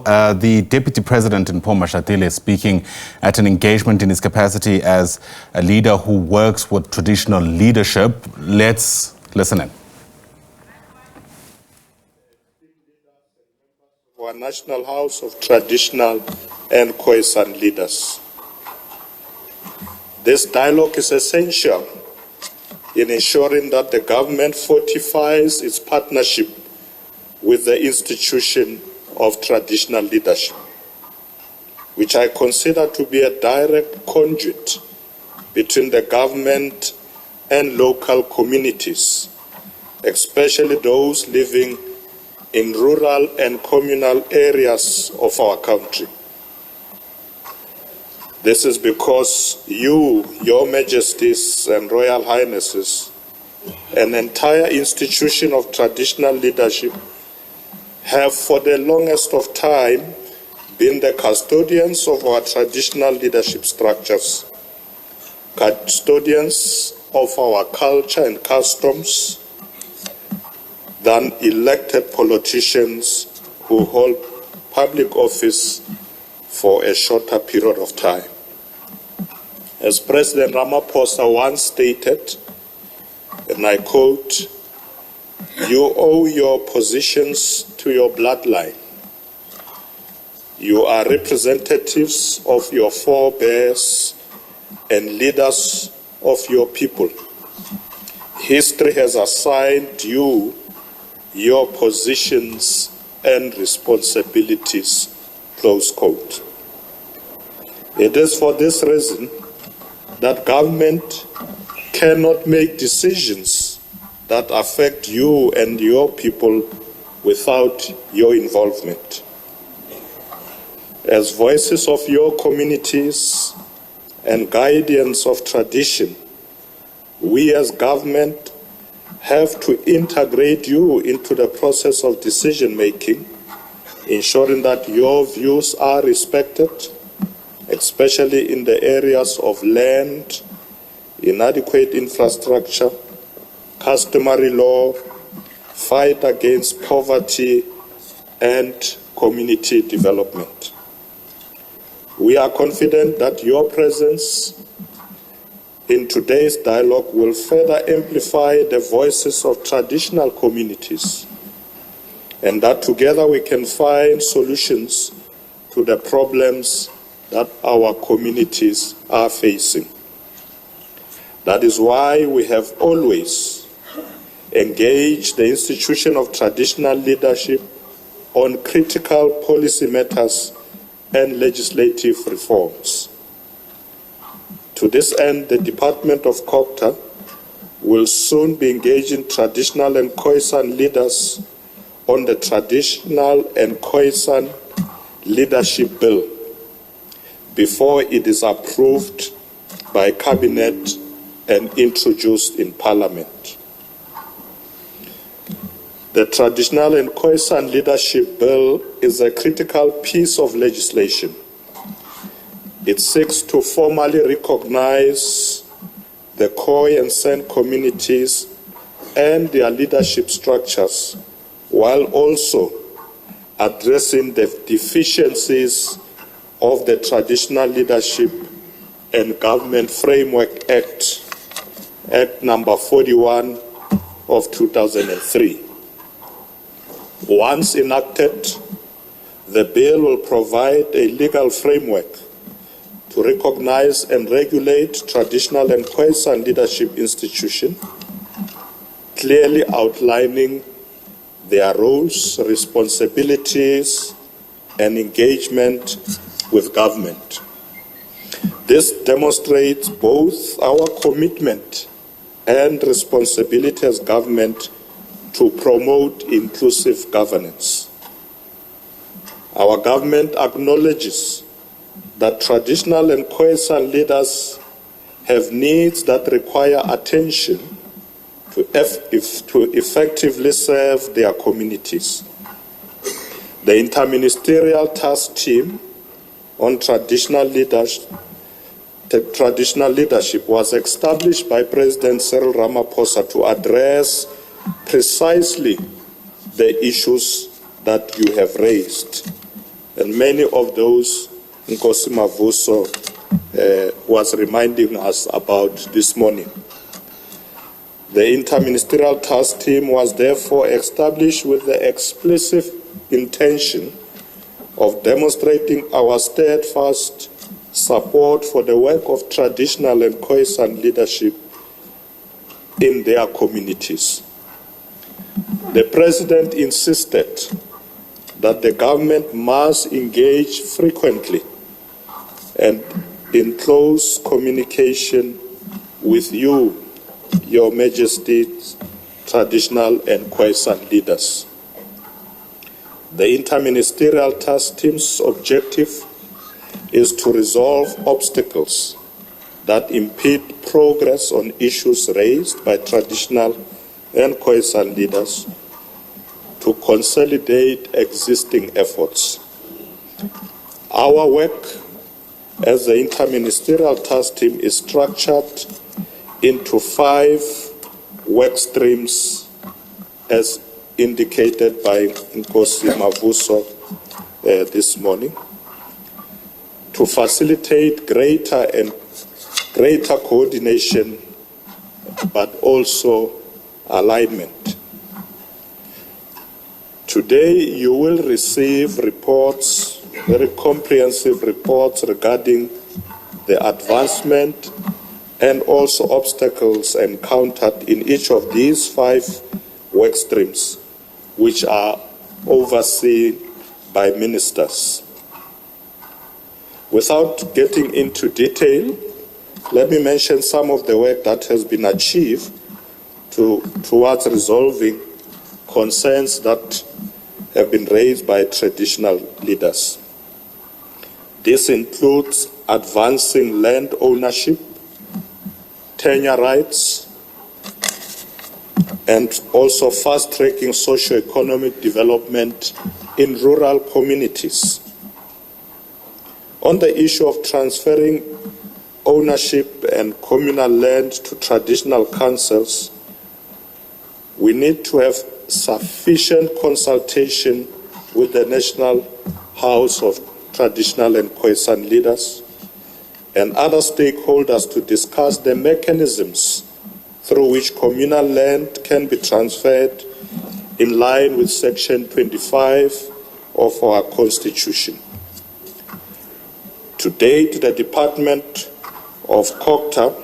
The Deputy President Paul Mashatile is speaking at an engagement in his capacity as a leader who works with traditional leadership. Let's listen in. Our National House of Traditional and Khoi-San leaders. This dialogue is essential in ensuring that the government fortifies its partnership with the institution of traditional leadership, which I consider to be a direct conduit between the government and local communities, especially those living in rural and communal areas of our country. This is because you, Your Majesties and Royal Highnesses, an entire institution of traditional leadership, have for the longest of time been the custodians of our traditional leadership structures, custodians of our culture and customs, than elected politicians who hold public office for a shorter period of time. As President Ramaphosa once stated, and I quote, "You owe your positions to your bloodline. You are representatives of your forebears and leaders of your people. History has assigned you your positions and responsibilities," close quote. It is for this reason that government cannot make decisions that affect you and your people without your involvement. As voices of your communities and guardians of tradition, we as government have to integrate you into the process of decision-making, ensuring that your views are respected, especially in the areas of land, inadequate infrastructure, customary law, fight against poverty, and community development. We are confident that your presence in today's dialogue will further amplify the voices of traditional communities, and that together we can find solutions to the problems that our communities are facing. That is why we have always engaged the institution of traditional leadership on critical policy matters and legislative reforms. To this end, the Department of COGTA will soon be engaging traditional and Khoi-San leaders on the Traditional and Khoi-San Leadership Bill before it is approved by Cabinet and introduced in Parliament. The Traditional and Khoi-San Leadership Bill is a critical piece of legislation. It seeks to formally recognize the Khoi and San communities and their leadership structures, while also addressing the deficiencies of the Traditional Leadership and Government Framework Act, Act number 41 of 2003. Once enacted, the bill will provide a legal framework to recognize and regulate traditional and Khoi-San leadership institutions, clearly outlining their roles, responsibilities, and engagement with government. This demonstrates both our commitment and responsibility as government to promote inclusive governance. Our government acknowledges that traditional and Khoi-San leaders have needs that require attention to effectively serve their communities. The Inter-Ministerial Task Team on Traditional Leadership was established by President Cyril Ramaphosa to address precisely the issues that you have raised. and many of those Nkosi Mavuso was reminding us about this morning. The Inter-Ministerial Task Team was therefore established with the explicit intention of demonstrating our steadfast support for the work of traditional and Khoi-San leadership in their communities. The President insisted that the government must engage frequently and in close communication with you, Your Majesty's traditional and Khoi-San leaders. The Inter-Ministerial Task Team's objective is to resolve obstacles that impede progress on issues raised by traditional and Khoi-San leaders, to consolidate existing efforts. Our work as the Inter-Ministerial Task Team is structured into 5 work streams as indicated by Nkosi Mavuso this morning, to facilitate greater coordination but also alignment. Today you will receive reports, very comprehensive reports regarding the advancement and also obstacles encountered in each of these 5 work streams, which are overseen by ministers. Without getting into detail, let me mention some of the work that has been achieved towards resolving concerns that have been raised by traditional leaders. This includes advancing land ownership, tenure rights, and also fast-tracking socio-economic development in rural communities. On the issue of transferring ownership and communal land to traditional councils, we need to have sufficient consultation with the National House of Traditional and Khoi-San leaders and other stakeholders to discuss the mechanisms through which communal land can be transferred in line with Section 25 of our Constitution. To date, the Department of COGTA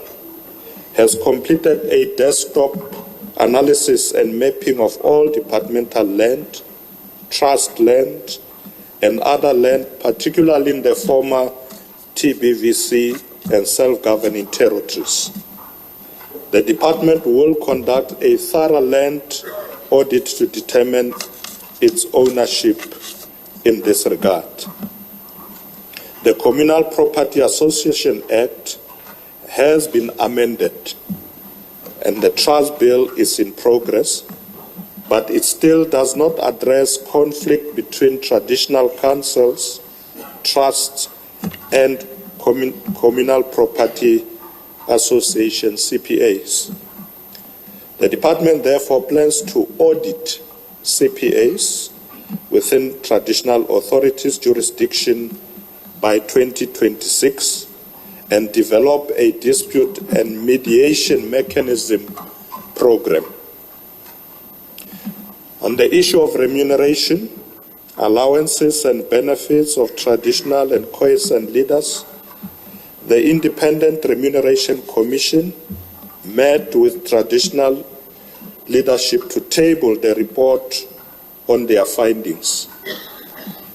has completed a desktop analysis and mapping of all departmental land, trust land, and other land, particularly in the former TBVC and self-governing territories. The department will conduct a thorough land audit to determine its ownership in this regard. The Communal Property Association Act has been amended and the trust bill is in progress, but it still does not address conflict between traditional councils, trusts, and communal property associations, CPAs. The department therefore plans to audit CPAs within traditional authorities' jurisdiction by 2026 and develop a dispute and mediation mechanism program. On the issue of remuneration, allowances and benefits of traditional and Khoi-San leaders, the Independent Remuneration Commission met with traditional leadership to table the report on their findings.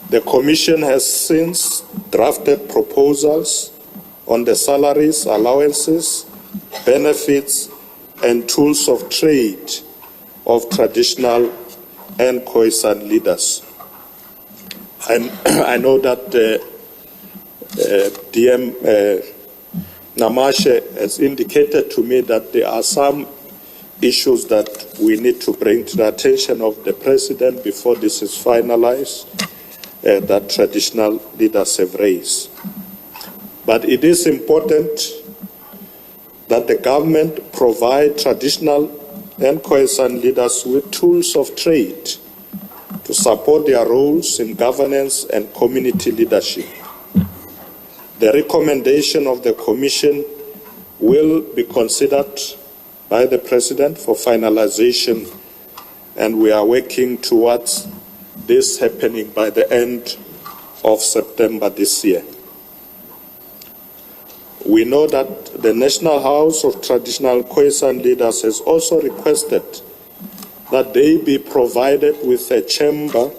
The Commission has since drafted proposals on the salaries, allowances, benefits, and tools of trade of traditional and Khoi-San leaders. I know that DM Namashe has indicated to me that there are some issues that we need to bring to the attention of the President before this is finalized, that traditional leaders have raised. But it is important that the government provide traditional and Khoi-San leaders with tools of trade to support their roles in governance and community leadership. The recommendation of the Commission will be considered by the President for finalization, and we are working towards this happening by the end of September this year. We know that the National House of Traditional Khoi-San Leaders has also requested that they be provided with a chamber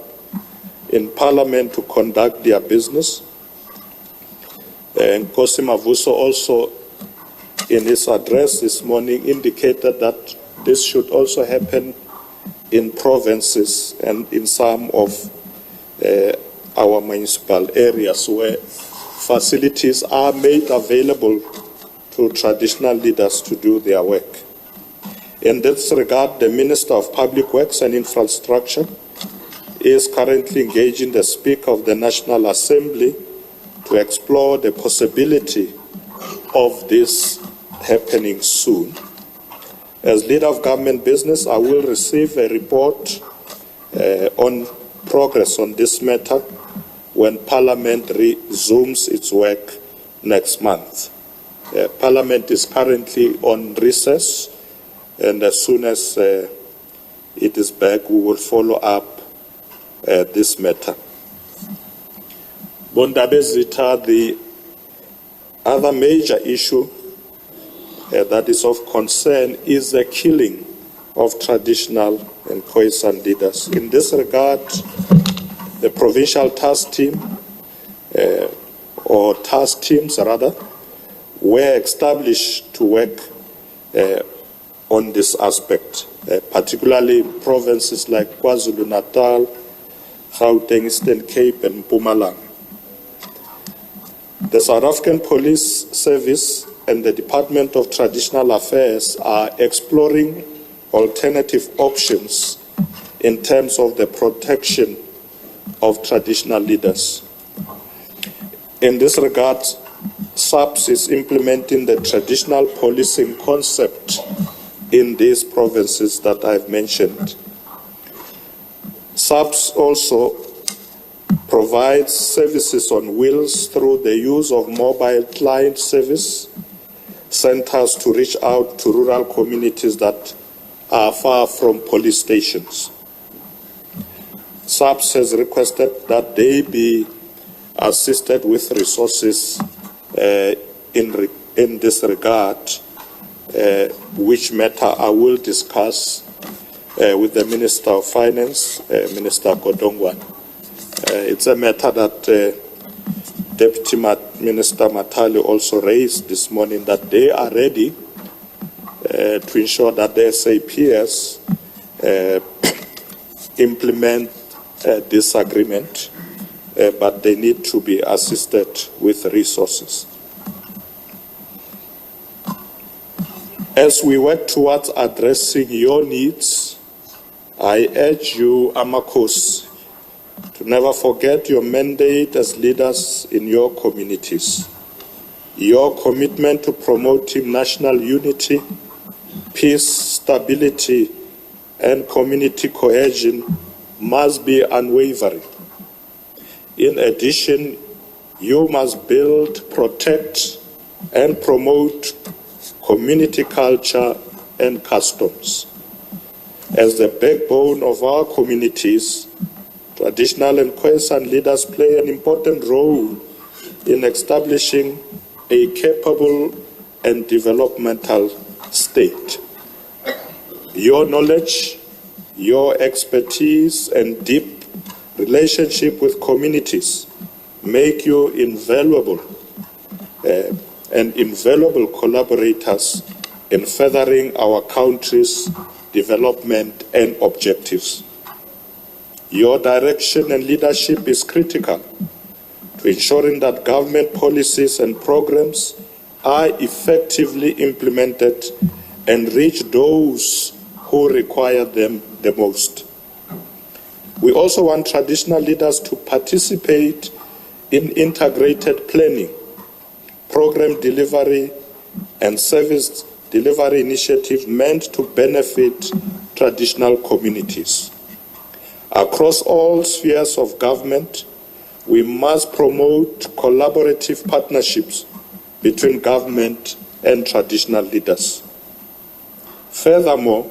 in Parliament to conduct their business. And Nkosi Mavuso also, in his address this morning, indicated that this should also happen in provinces and in some of our municipal areas where facilities are made available to traditional leaders to do their work. In this regard, the Minister of Public Works and Infrastructure is currently engaging the Speaker of the National Assembly to explore the possibility of this happening soon. As leader of government business, I will receive a report on progress on this matter when Parliament resumes its work next month. Parliament is currently on recess, and as soon as it is back, we will follow up this matter. Bondabezita, the other major issue that is of concern is the killing of traditional and Khoi-San leaders. In this regard, the provincial task team, or task teams rather, were established to work on this aspect, particularly provinces like KwaZulu-Natal, Gauteng, Eastern Cape, and Mpumalanga. The South African Police Service and the Department of Traditional Affairs are exploring alternative options in terms of the protection of traditional leaders. In this regard, SABC is implementing the traditional policing concept in these provinces that I've mentioned. SABC also provides services on wheels through the use of mobile client service centers to reach out to rural communities that are far from police stations. SABC has requested that they be assisted with resources in this regard, which matter I will discuss with the Minister of Finance, Minister Godongwana. It's a matter that Deputy Minister Mashatile also raised this morning, that they are ready to ensure that the SAPS implement this agreement, but they need to be assisted with resources. As we work towards addressing your needs, I urge you, Amakos, to never forget your mandate as leaders in your communities. Your commitment to promoting national unity, peace, stability, and community cohesion must be unwavering. In addition, you must build, protect, and promote community culture and customs. As the backbone of our communities, traditional and Khoi-San leaders play an important role in establishing a capable and developmental state. Your knowledge, your expertise, and deep relationship with communities make you invaluable and invaluable collaborators in furthering our country's development and objectives. Your direction and leadership is critical to ensuring that government policies and programs are effectively implemented and reach those who require them the most. We also want traditional leaders to participate in integrated planning, program delivery, and service delivery initiatives meant to benefit traditional communities. Across all spheres of government, we must promote collaborative partnerships between government and traditional leaders. Furthermore,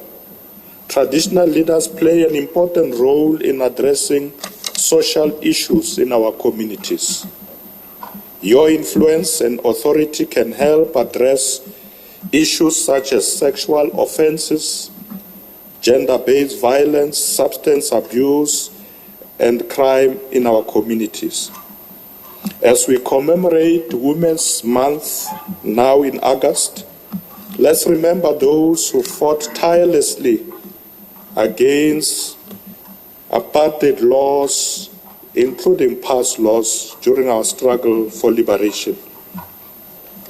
traditional leaders play an important role in addressing social issues in our communities. Your influence and authority can help address issues such as sexual offenses, gender-based violence, substance abuse, and crime in our communities. As we commemorate Women's Month now in August, let's remember those who fought tirelessly against apartheid laws, including past laws, during our struggle for liberation.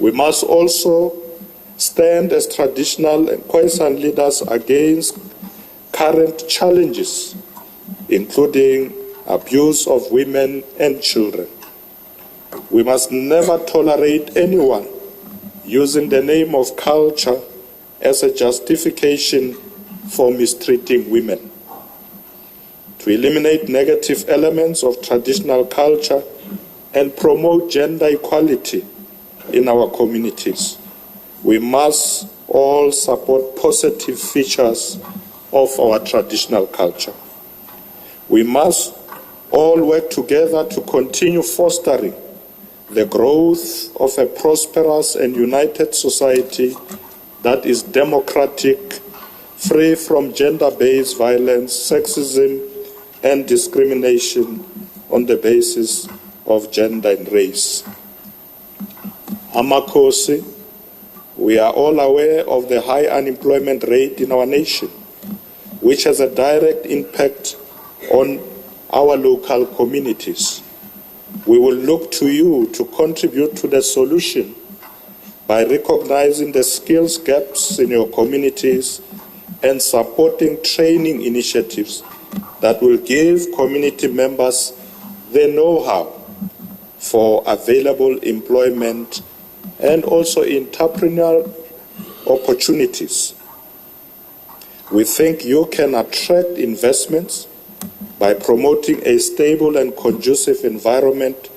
We must also stand as traditional and Khoi-San leaders against current challenges, including abuse of women and children. We must never tolerate anyone using the name of culture as a justification for mistreating women. To eliminate negative elements of traditional culture and promote gender equality in our communities, we must all support positive features of our traditional culture. We must all work together to continue fostering the growth of a prosperous and united society that is democratic, free from gender-based violence, sexism, and discrimination on the basis of gender and race. Amakosi, we are all aware of the high unemployment rate in our nation, which has a direct impact on our local communities. We will look to you to contribute to the solution by recognizing the skills gaps in your communities and supporting training initiatives that will give community members the know-how for available employment and also entrepreneurial opportunities. We think you can attract investments by promoting a stable and conducive environment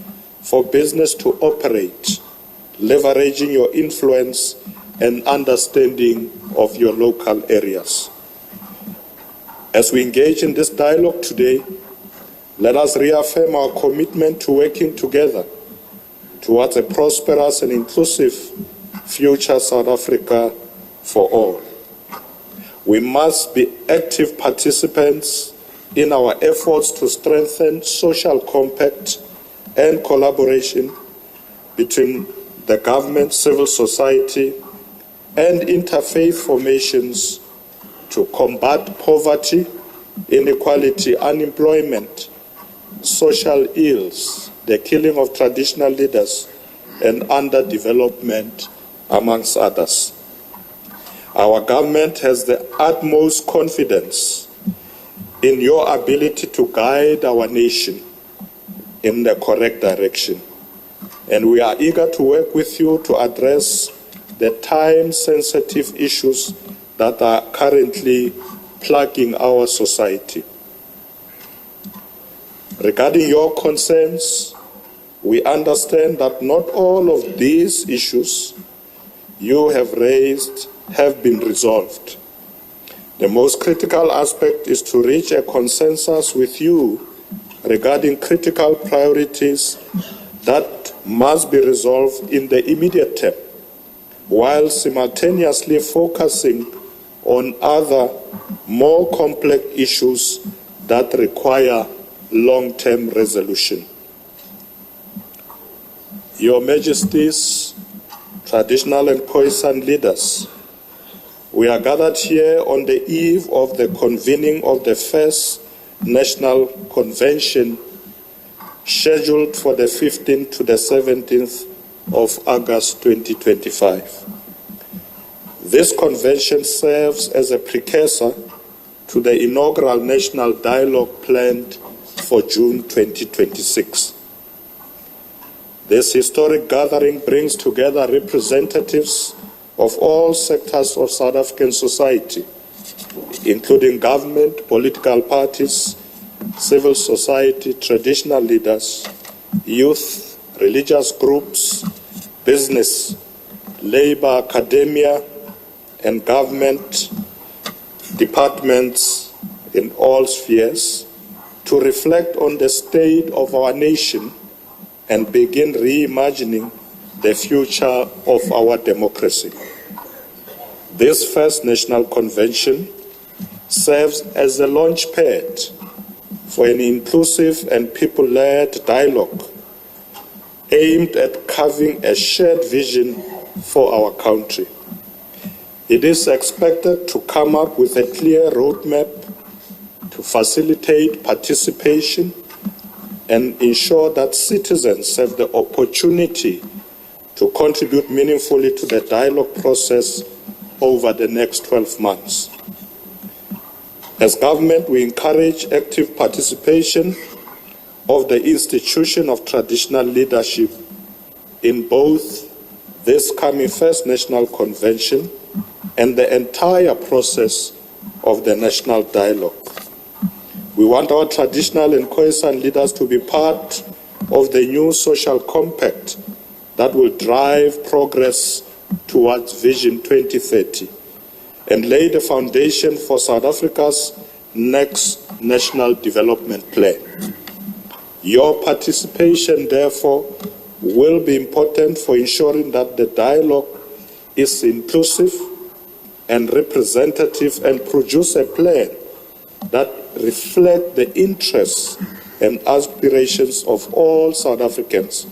for business to operate, leveraging your influence and understanding of your local areas. As we engage in this dialogue today, let us reaffirm our commitment to working together towards a prosperous and inclusive future South Africa for all. We must be active participants in our efforts to strengthen social compact and collaboration between the government, civil society, and interfaith formations to combat poverty, inequality, unemployment, social ills, the killing of traditional leaders, and underdevelopment, amongst others. Our government has the utmost confidence in your ability to guide our nation in the correct direction. And we are eager to work with you to address the time-sensitive issues that are currently plaguing our society. Regarding your concerns, we understand that not all of these issues you have raised have been resolved. The most critical aspect is to reach a consensus with you regarding critical priorities that must be resolved in the immediate term, while simultaneously focusing on other more complex issues that require long-term resolution. Your Majesties, traditional and Khoi-San leaders, we are gathered here on the eve of the convening of the first National Convention scheduled for the 15th to the 17th of August 2025. This convention serves as a precursor to the inaugural national dialogue planned for June 2026. This historic gathering brings together representatives of all sectors of South African society, including government, political parties, civil society, traditional leaders, youth, religious groups, business, labor, academia, and government departments in all spheres to reflect on the state of our nation and begin reimagining the future of our democracy. This first national convention serves as a launchpad for an inclusive and people-led dialogue aimed at carving a shared vision for our country. It is expected to come up with a clear roadmap to facilitate participation and ensure that citizens have the opportunity to contribute meaningfully to the dialogue process over the next 12 months. As government, we encourage active participation of the institution of traditional leadership in both this coming first national convention and the entire process of the national dialogue. We want our traditional and Khoi-San leaders to be part of the new social compact that will drive progress towards Vision 2030 and lay the foundation for South Africa's next national development plan. Your participation, therefore, will be important for ensuring that the dialogue is inclusive and representative and produce a plan that reflects the interests and aspirations of all South Africans,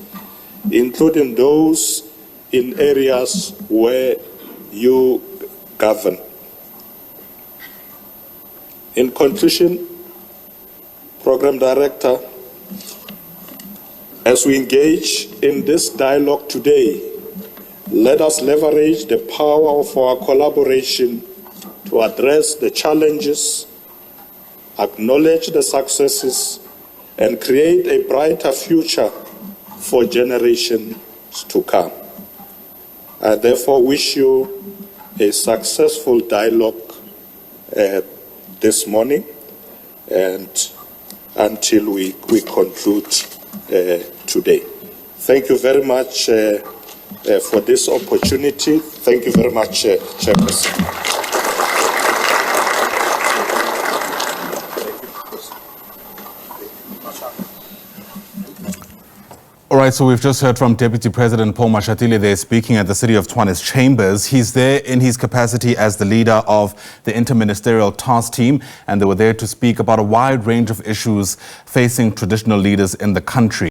including those in areas where you govern. In conclusion, Program Director, as we engage in this dialogue today, let us leverage the power of our collaboration to address the challenges, acknowledge the successes, and create a brighter future for generations to come. I therefore wish you a successful dialogue this morning and until we conclude today. Thank you very much for this opportunity. Thank you very much, Chairperson. All right, so we've just heard from Deputy President Paul Mashatile there speaking at the City of Tshwane's chambers. He's there in his capacity as the leader of the Inter-Ministerial Task Team, and they were there to speak about a wide range of issues facing traditional leaders in the country.